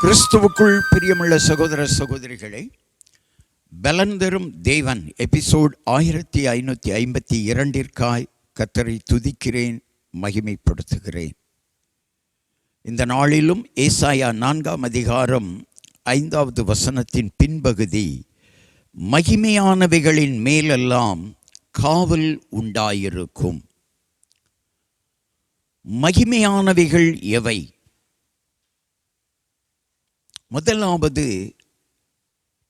கிறிஸ்துவுக்குள் பிரியமுள்ள சகோதர சகோதரிகளை, பலன் தரும் தேவன் எபிசோட் 1552 கர்த்தரை துதிக்கிறேன், மகிமைப்படுத்துகிறேன். இந்த நாளிலும் ஏசாயா 4 அதிகாரம் 5 வசனத்தின் பின்பகுதி, மகிமையானவைகளின் மேலெல்லாம் காவல் உண்டாயிருக்கும். மகிமையானவைகள் எவை? முதலாவது,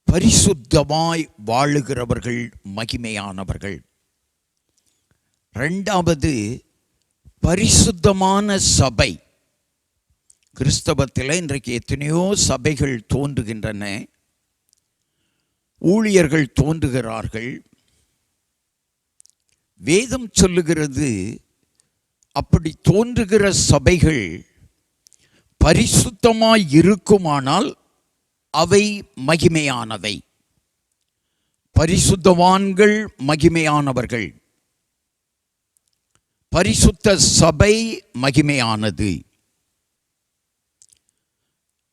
பரிசுத்தமாய் வாழுகிறவர்கள் மகிமையானவர்கள். இரண்டாவது, பரிசுத்தமான சபை. கிறிஸ்தவத்தில் இன்றைக்கு எத்தனையோ சபைகள் தோன்றுகின்றன, ஊழியர்கள் தோன்றுகிறார்கள். வேதம் சொல்லுகிறது, அப்படி தோன்றுகிற சபைகள் பரிசுத்தமாய் இருக்குமானால் அவை மகிமையானவை. பரிசுத்தவான்கள் மகிமையானவர்கள், பரிசுத்த சபை மகிமையானது.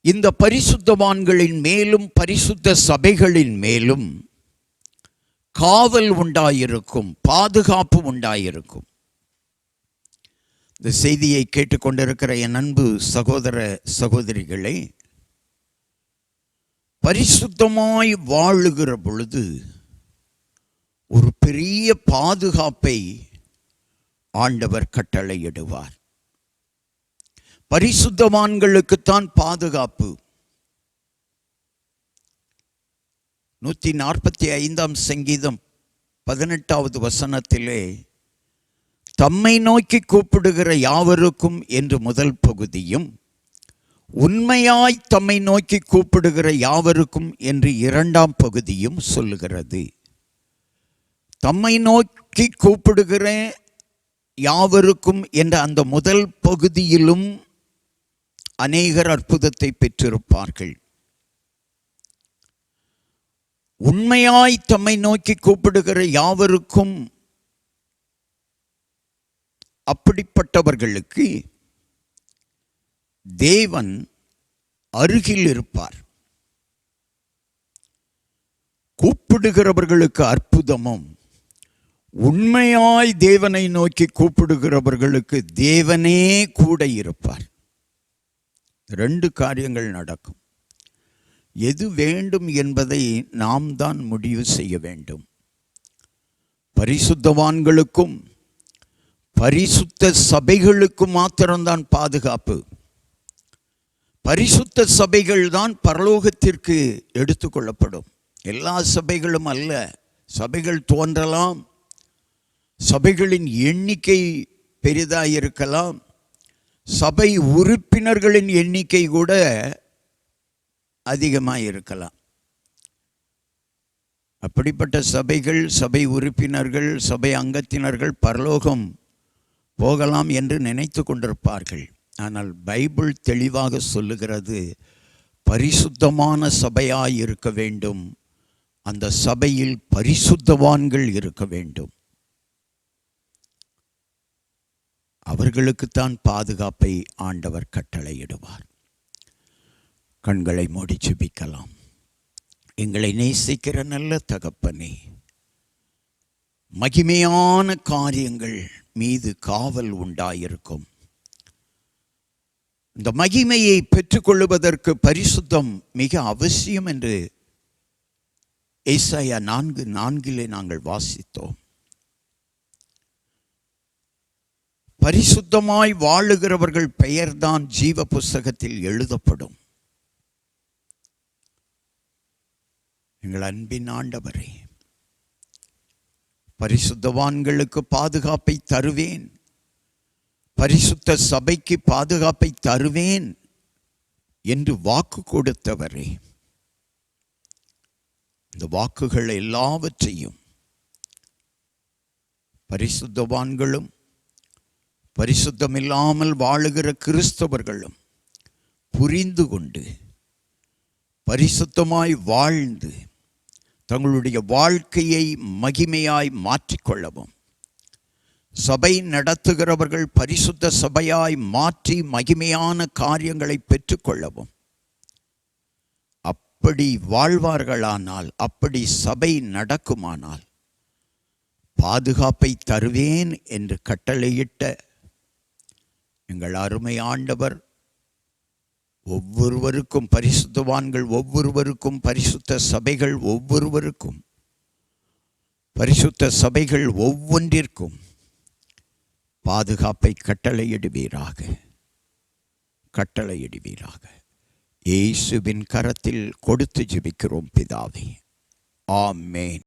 இந்த பரிசுத்தவான்களின் மேலும் பரிசுத்த சபைகளின் மேலும் காவல் உண்டாயிருக்கும், பாதுகாப்பு உண்டாயிருக்கும். இந்த செய்தியை கேட்டுக்கொண்டிருக்கிற என் அன்பு சகோதர சகோதரிகளே, பரிசுத்தமாய் வாழுகிற பொழுது ஒரு பெரிய பாதுகாப்பை ஆண்டவர் கட்டளையிடுவார். பரிசுத்தவான்களுக்குத்தான் பாதுகாப்பு. 145 சங்கீதம் 18 வசனத்திலே, தம்மை நோக்கி கூப்பிடுகிற யாவருக்கும் என்று முதல் பகுதியும், உண்மையாய் தம்மை நோக்கி கூப்பிடுகிற யாவருக்கும் என்று 2ஆம் பகுதியும் சொல்லுகிறது. தம்மை நோக்கி கூப்பிடுகிற யாவருக்கும் என்ற அந்த முதல் பகுதியிலும் அநேகர் அற்புதத்தை பெற்றிருப்பார்கள். உண்மையாய் தம்மை நோக்கி கூப்பிடுகிற யாவருக்கும், அப்படிப்பட்டவர்களுக்கு தேவன் அருகில் இருப்பார். கூப்பிடுகிறவர்களுக்கு அற்புதமும், உண்மையாய் தேவனை நோக்கி கூப்பிடுகிறவர்களுக்கு தேவனே கூட இருப்பார். 2 காரியங்கள் நடக்கும். எது வேண்டும் என்பதை நாம் தான் முடிவு செய்ய வேண்டும். பரிசுத்தவான்களுக்கும் பரிசுத்த சபைகளுக்கு மாத்திரம்தான் பாதுகாப்பு. பரிசுத்த சபைகள் தான் பரலோகத்திற்கு எடுத்துக்கொள்ளப்படும். எல்லா சபைகளும் அல்ல. சபைகள் தோன்றலாம், சபைகளின் எண்ணிக்கை பெரிதாக இருக்கலாம், சபை உறுப்பினர்களின் எண்ணிக்கை கூட அதிகமாக இருக்கலாம். அப்படிப்பட்ட சபைகள், சபை உறுப்பினர்கள், சபை அங்கத்தினர்கள் பரலோகம் போகலாம் என்று நினைத்து கொண்டிருப்பார்கள். ஆனால் பைபிள் தெளிவாக சொல்லுகிறது, பரிசுத்தமான சபையாய் இருக்க வேண்டும். அந்த சபையில் பரிசுத்தவான்கள் இருக்க வேண்டும். அவர்களுக்குத்தான் பாதுகாப்பை ஆண்டவர் கட்டளையிடுவார். கண்களை மூடி ஜெபிக்கலாம். எங்களை நேசிக்கிற நல்ல தகப்பனே, மகிமையான காரியங்கள் மீது காவல் உண்டாயிருக்கும். இந்த மகிமையை பெற்றுக்கொள்வதற்கு பரிசுத்தம் மிக அவசியம் என்று ஏசாயா 4:4 நாங்கள் வாசித்தோம். பரிசுத்தமாய் வாழுகிறவர்கள் பெயர்தான் ஜீவ புஸ்தகத்தில் எழுதப்படும். எங்கள் அன்பின் ஆண்டவரே, பரிசுத்தவான்களுக்கு பாதுகாப்பை தருவேன், பரிசுத்த சபைக்கு பாதுகாப்பை தருவேன் என்று வாக்கு கொடுத்தவரே, இந்த வாக்குகள் எல்லாவற்றையும் பரிசுத்தவான்களும் பரிசுத்தமில்லாமல் வாழுகிற கிறிஸ்தவர்களும் புரிந்து கொண்டு பரிசுத்தமாய் வாழ்ந்து தங்களுடைய வாழ்க்கையை மகிமையாய் மாற்றிக்கொள்ளவும், சபை நடத்துகிறவர்கள் பரிசுத்த சபையாய் மாற்றி மகிமையான காரியங்களை பெற்றுக்கொள்ளவும் அப்படி வாழ்வார்களானால், அப்படி சபை நடக்குமானால் பாதுகாப்பை தருவேன் என்று கட்டளையிட்ட எங்கள் அருமை ஆண்டவர் ஒவ்வொருவருக்கும், பரிசுத்தவான்கள் ஒவ்வொருவருக்கும், பரிசுத்த சபைகள் ஒவ்வொருவருக்கும், பரிசுத்த சபைகள் ஒவ்வொன்றிற்கும் பாதுகாப்பை கட்டளையிடுவீராக. இயேசுவின் கரத்தில் கொடுத்து ஜெபிக்கிறோம் பிதாவே. ஆமென்.